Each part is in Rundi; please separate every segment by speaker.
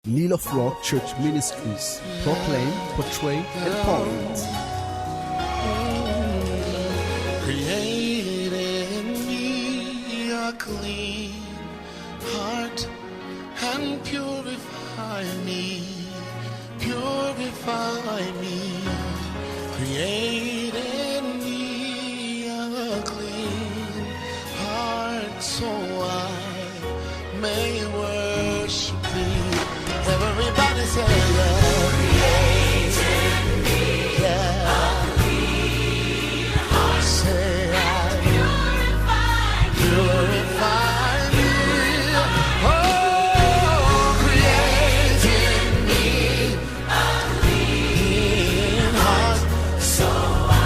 Speaker 1: Lil of Rock Church Ministries. Proclaim, portray, and point.
Speaker 2: Create in me a clean heart and purify me. Create in me a clean heart so I may worship thee. Everybody say yeah. Create in me a clean heart. Say purify me. Oh, create in me a clean heart so I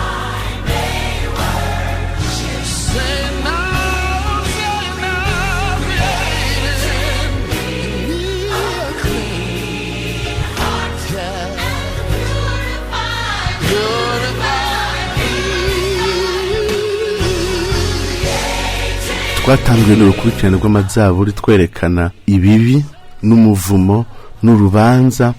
Speaker 2: may worship. Say now, create in me a clean heart. Yeah.
Speaker 3: Twatangiye n'urukurikirane rw'amazaburi twerekana ibibi n'umuvumo n'urubanza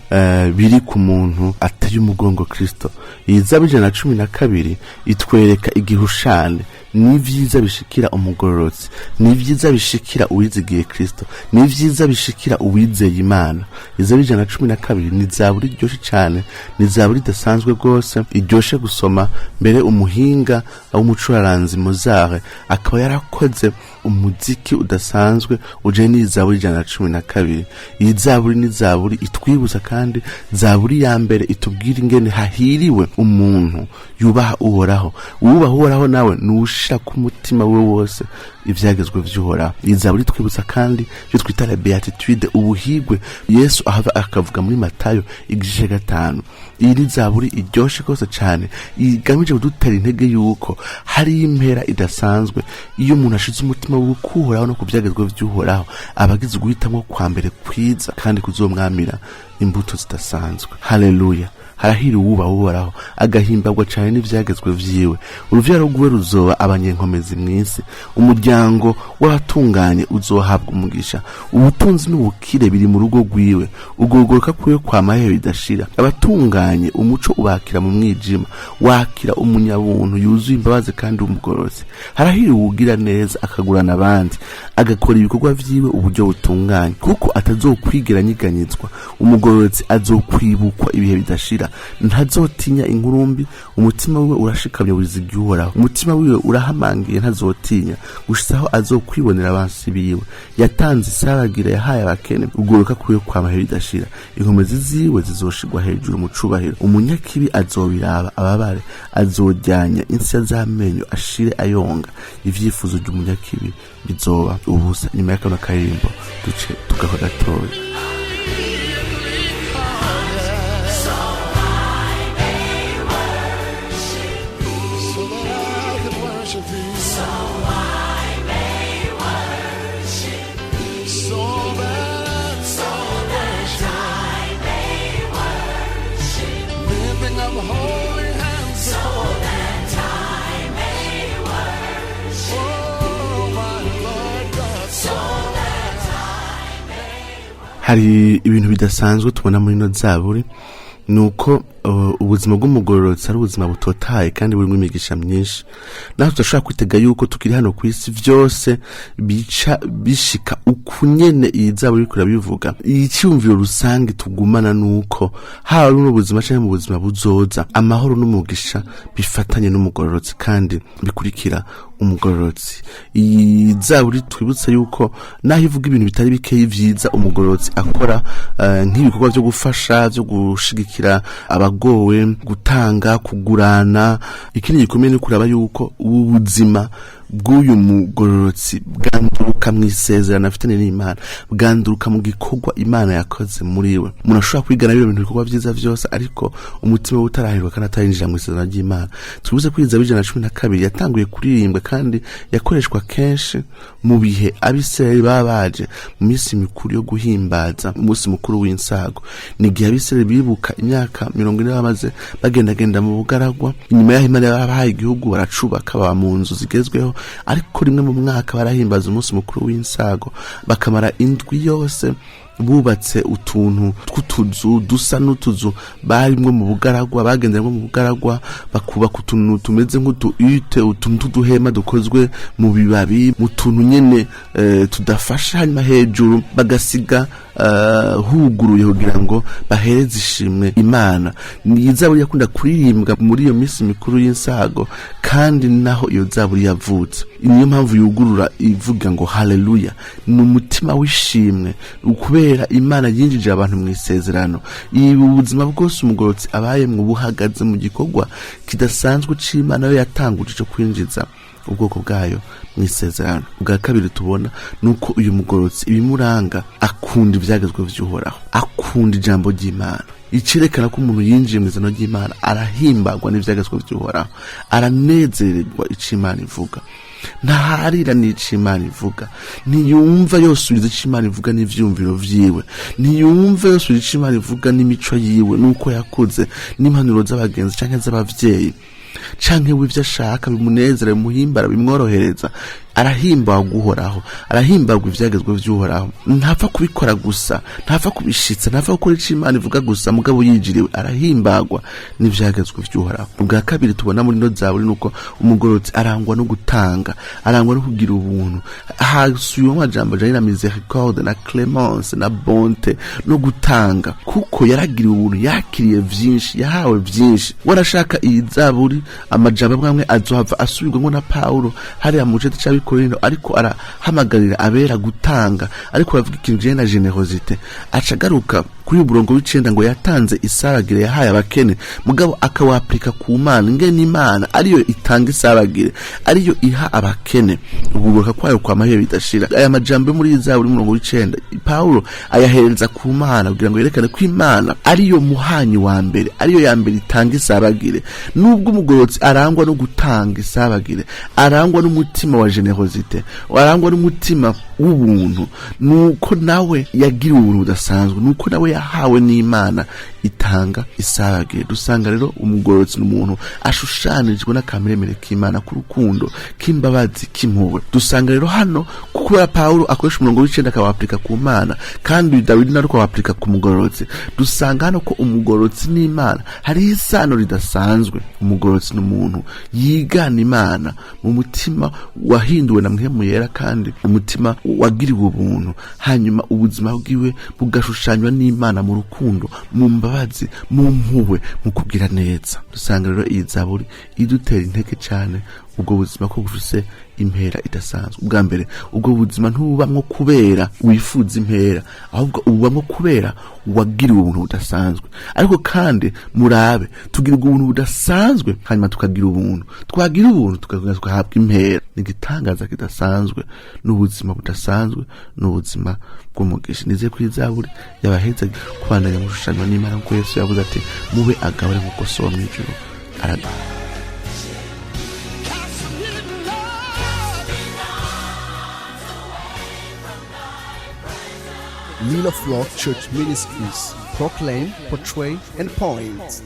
Speaker 3: biri ku muntu atari umugongo Kristo. Iyi Zaburi 112 itwereka igihushane n'ivyiza bishikira umugororotsi, n'ivyiza bishikira uwizigiye Kristo, n'ivyiza bishikira uwizeye Imana. Zaburi 112 ni zaburi ryoshe cyane, ni zaburi idasanzwe rwose, iryoshe gusoma. Mbere umuhinga w'umucuraranzi Mozart akaba yarakoze umuziki udasanzwe uje ni Zaburi 112. Iyi zaburi ni zaburi itwibuza kandi zaburi ya mbere itubwira ingene hahiriwe umuntu yubaha Uhoraho. Uhoraho nawe nushira ku mutima we wose ivyagezwe vy'Uhoraho. Iyi zaburi twibutsa kandi cyo twita la beatitude, ubuhigwe Yesu ahava akavuga muri Matayo 5. Iyi ni zaburi iryoshe kose cyane, igamije kudutera intege yuko hari impera idasanzwe iyo umuntu ashize umutima we kuhoraho no kuvyagezwe vy'Uhoraho, abagize guhitamo kwa mbere kwiza kandi kuzomwamira imbuto zidasanzwe. Haleluya. Harahiri Uhoraho agahimbagwa cyane n'ivyagezwe vyiwe. Uruvyaro rwiwe ruzoba abanyenkomezi mw'isi, umuryango w'abatunganye uzohabwa umugisha. Ubutunzi n'ubukire biri mu rugo rwiwe, ugororoka kwiwe kwa mahehe bidashira. Abatunganye umuco ubakira mu mwijima, wakira umunyabuntu yuzuye imbabazi kandi umugororotsi. Harahiri uwugira neza akagurana abandi, agakora ibikorwa vyiwe uburyo butunganye, kuko atazokwigera nyiganyizwa. Umugororotsi azokwibukwa ibihe bidashira, ntazotinya inkurumbi. Umutima wiwe urashikamye wizigiye Uhoraho, umutima wiwe urahamangiye ntazotinya, gushisaho azokwibonera abansi biwe. Yatanze isabagira yahaye abakene, ugoroka kwiwe kwa mahehe bidashira. Inkomezi ziwe zizoshigwa hejuru mu cubahiro. Umunyakibi azobiraba ababare, azojyanya insya z'amenyo ashire ayonga. Ivyifuzo by'umunyakibi bizoba ubusa. Nyuma y'akano karirimbo duce tugakora gatoya. Hari ibintu bidasanzwe tubona muri no zaburi, nuko ubuzima bw'umugororotsi ari ubuzima butotaye kandi burimo imigisha myinshi. Naho tudashobora kwitega yuko tukiri hano ku isi vyose bica bishika ukunyene iyi zaburi iriko irabivuga. Icyumviro rusange tugumana nuko haba mu buzima cyangwa mu buzima buzoza, amahoro n'umugisha bifatanye n'umugororotsi kandi bikurikira umugororotsi. Iyi zaburi twibutsa yuko naho ivuga ibintu bitari bike y'ivyiza umugororotsi akora, nk'ibikorwa byo gufasha, byo gushigikira abagowe, gutanga, kugurana. Ikindi gikomeye ni kuraba yuko ubu buzima bw'uyu mugororotsi bwanduruka mw'isezerano afitanye n'Imana, bwanduruka mu gikorwa Imana yakoze muri we. Umuntu ashobora kwigana ibintu bikorwa vyiza vyose, ariko umutima we utarahirwa kandi atarinjira mu isezerano ry'Imana. Tubuze kuri Zaburi 112 yatanguye kuririmbwa kandi yakoreshwa kenshi mu bihe Abisirayeli babaje mu minsi mikuru yo guhimbaza umunsi mukuru w'insago. Ni igihe Abisirayeli bibuka imyaka 40 bamaze bagendagenda mu bugaragwa. Inyuma y'aho Imana yabahaye igihugu baracubaka, baba mu nzu zigezweho, ariko rimwe mu mwaka barahimbaza umunsi mukuru w'insago, bakamara indwi yose bubatse utuntu tw'utuzu dusa n'utuzu barimwo mu bugaragwa, bagendera mu bugaragwa, bakubaka utuntu tumeze nk'utuite, utuntu tw'uduhema dukozwe mu bibabi, mu tuntu nyene tudafasha, hanyuma hejuru bagasiga huguruye kugira ngo bahereze ishimwe Imana. Ni zaburi yakunda kuririmbwa muri iyo minsi mikuru y'insago, kandi naho iyo zaburi yavutse. Niyo mpamvu yugurura ivuga ngo haleluya, ni umutima w'ishimwe kubera Imana yinjije abantu mu isezerano. Ubuzima bwose umugorotsi abaye mu buhagaze mu gikorwa kidasanzwe c'Imana yo yatanguje cyo kwinjiza ubwoko bwayo mu isezerano. Ubwa kabiri tubona nuko uyu mugorotsi ibimuranga akunda ivyagezwe vy'Uhoraho, akunda ijambo ry'Imana. Icerekana ko umuntu yinjiye mu izano ry'Imana arahimbagwa n'ivyagezwe vy'Uhoraho, aranezererwa ico Imana ivuga, ntaharira n'ico Imana ivuga, ntiyumva yosubiriza ico Imana ivuga n'ivyumviro vyiwe, ntiyumva yosubiriza ico Imana ivuga n'imico yiwe, nuko yakuze, n'impanuro z'abagenzi canke z'abavyeyi, canke w'ivyo ashaka bimunezera, bimuhimbara, bimworohereza. Arahimbagwa Uhoraho, arahimbagwa ivyagezwe vy'Uhoraho. Ntapfa kubikora gusa, ntapfa kubishitsa, ntapfa gukora ico Imana ivuga gusa, mugabo yijiriwe, arahimbagwa n'ivyagezwe vy'Uhoraho. Ubwa kabiri tubona muri no zaburi nuko umugorotsi arangwa no gutanga, arangwa no kugira ubuntu. Hasuye amajambo jana na miséricorde na clémence na bonté no gutanga, kuko yaragiriwe ubuntu, yakiriye vyinshi, yahawe vyinshi. Warashaka iyi zaburi amajambo amwe azohava asubirwamo na Paulo hariya mu cete cya Korinto, ariko arahamagarira abera gutanga, ariko aravuga ikintu je na generosité. Acagaruka kuri uburongo w'icenda ngo yatanze isaragire yahaye abakene, mugabo akawaplika ku Mana, ngene Imana ariyo itanga isaragire, ariyo iha abakene. Uguruka kwayo kwa mahebe bidashira. Aya majambo muri zaburi umurongo w'icenda Paulo ayahereza ku Mana kugira ngo yerekane ko Imana ariyo muhanyi wa mbere, ariyo ya mbere itanga isaragire. Nubwo umugorotsi arangwa no gutanga isaragire, arangwa n'umutima wa generosité, arangwa n'umutima w'ubuntu, nuko nawe yagiriwe ubuntu budasanzwe, nuko nawe yahawe n'Imana itanga isaragire. Dusanga rero umugorotsi n'umuntu ashushanijwe n'akameremere k'Imana, k'urukundo, k'imbabazi, k'impuhwe. Dusanga rero hano kuko Paulo akoresha umurongo w'icenda akawaplika ku Mana, kandi Dawidi nawe akawaplika ku mugorotsi. Dusanga hano ko umugorotsi n'Imana hari isano ridasanzwe. Umugorotsi n'umuntu yigana Imana mu mutima wahinduwe na Mpwemu Yera, kandi umutima wagiriwe ubuntu, hanyuma ubuzima bwiwe bugashushanywa n'Imana mu rukundo, mu mbabazi, mu mpuhwe, mu kugira neza. Dusanga rero iyi zaburi idutera intege cyane ubwo buzima ko bufise impera idasanzwe. Ubwa mbere, ubwo buzima ntubamwo kubera wifuza impera, ahubwo ubamwo kubera wagiriwe ubuntu budasanzwe. Ariko kandi murabe, tugira ubuntu budasanzwe hanyuma tukagira ubuntu, twagira ubuntu tugahabwa impera. Ni igitangaza kidasanzwe, n'ubuzima budasanzwe, n'ubuzima bw'umugisha. Nize kuri zaburi yabaheza kubandanya mu rushanywa n'Imana, kuko Yesu yavuze ati mube agabure nk'uko so mu ijuru aragabura.
Speaker 1: Lila Flock Church Ministries proclaim, portray, and point.